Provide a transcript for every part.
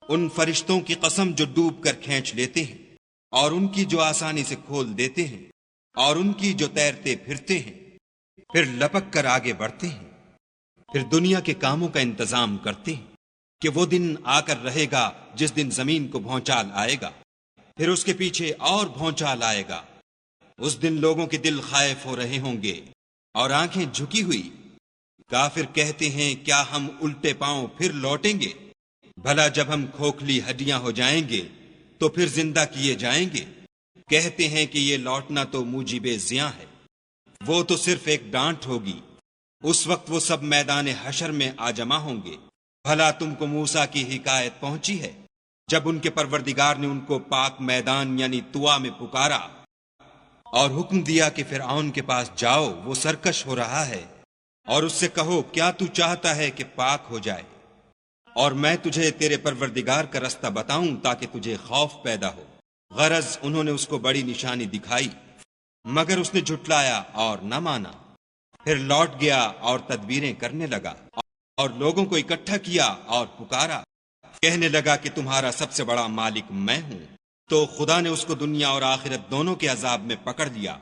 ان فرشتوں کی قسم جو ڈوب کر کھینچ لیتے ہیں، اور ان کی جو آسانی سے کھول دیتے ہیں، اور ان کی جو تیرتے پھرتے ہیں، پھر لپک کر آگے بڑھتے ہیں، پھر دنیا کے کاموں کا انتظام کرتے ہیں کہ وہ دن آ کر رہے گا جس دن زمین کو بھونچال آئے گا، پھر اس کے پیچھے اور بھونچال آئے گا۔ اس دن لوگوں کے دل خائف ہو رہے ہوں گے اور آنکھیں جھکی ہوئی۔ کافر کہتے ہیں کیا ہم الٹے پاؤں پھر لوٹیں گے؟ بھلا جب ہم کھوکھلی ہڈیاں ہو جائیں گے تو پھر زندہ کیے جائیں گے؟ کہتے ہیں کہ یہ لوٹنا تو موجب زیاں ہے، وہ تو صرف ایک ڈانٹ ہوگی۔ اس وقت وہ سب میدان حشر میں آ جمع ہوں گے۔ بھلا تم کو موسیٰ کی حکایت پہنچی ہے جب ان کے پروردگار نے ان کو پاک میدان یعنی طوا میں پکارا اور حکم دیا کہ فرعون کے پاس جاؤ، وہ سرکش ہو رہا ہے، اور اس سے کہو کیا تو چاہتا ہے کہ پاک ہو جائے اور میں تجھے تیرے پروردگار کا رستہ بتاؤں تاکہ تجھے خوف پیدا ہو۔ غرض انہوں نے اس کو بڑی نشانی دکھائی مگر اس نے جھٹلایا اور نہ مانا۔ پھر لوٹ گیا اور تدبیریں کرنے لگا اور لوگوں کو اکٹھا کیا اور پکارا، کہنے لگا کہ تمہارا سب سے بڑا مالک میں ہوں۔ تو خدا نے اس کو دنیا اور آخرت دونوں کے عذاب میں پکڑ لیا۔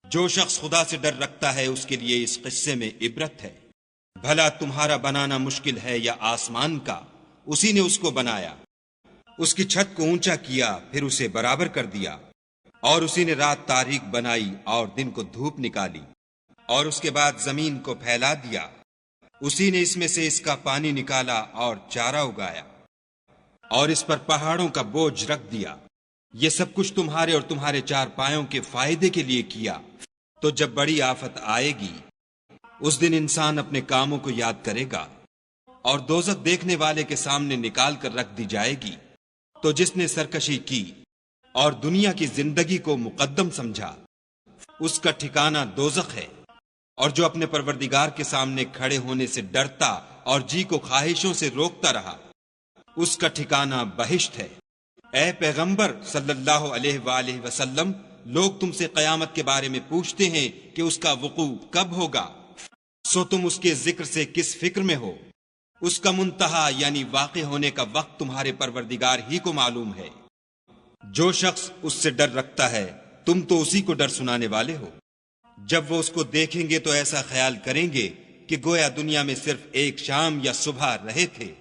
جو شخص خدا سے ڈر رکھتا ہے اس کے لیے اس قصے میں عبرت ہے۔ بھلا تمہارا بنانا مشکل ہے یا آسمان کا؟ اسی نے اس کو بنایا، اس کی چھت کو اونچا کیا، پھر اسے برابر کر دیا، اور اسی نے رات تاریک بنائی اور دن کو دھوپ نکالی، اور اس کے بعد زمین کو پھیلا دیا۔ اسی نے اس میں سے اس کا پانی نکالا اور چارہ اگایا، اور اس پر پہاڑوں کا بوجھ رکھ دیا۔ یہ سب کچھ تمہارے اور تمہارے چار پایوں کے فائدے کے لیے کیا۔ تو جب بڑی آفت آئے گی اس دن انسان اپنے کاموں کو یاد کرے گا، اور دوزخ دیکھنے والے کے سامنے نکال کر رکھ دی جائے گی۔ تو جس نے سرکشی کی اور دنیا کی زندگی کو مقدم سمجھا اس کا ٹھکانہ دوزخ ہے، اور جو اپنے پروردگار کے سامنے کھڑے ہونے سے ڈرتا اور جی کو خواہشوں سے روکتا رہا اس کا ٹھکانہ بہشت ہے۔ اے پیغمبر صلی اللہ علیہ وآلہ وسلم، لوگ تم سے قیامت کے بارے میں پوچھتے ہیں کہ اس کا وقوع کب ہوگا، سو تم اس کے ذکر سے کس فکر میں ہو؟ اس کا منتہا یعنی واقع ہونے کا وقت تمہارے پروردگار ہی کو معلوم ہے۔ جو شخص اس سے ڈر رکھتا ہے تم تو اسی کو ڈر سنانے والے ہو۔ جب وہ اس کو دیکھیں گے تو ایسا خیال کریں گے کہ گویا دنیا میں صرف ایک شام یا صبح رہے تھے۔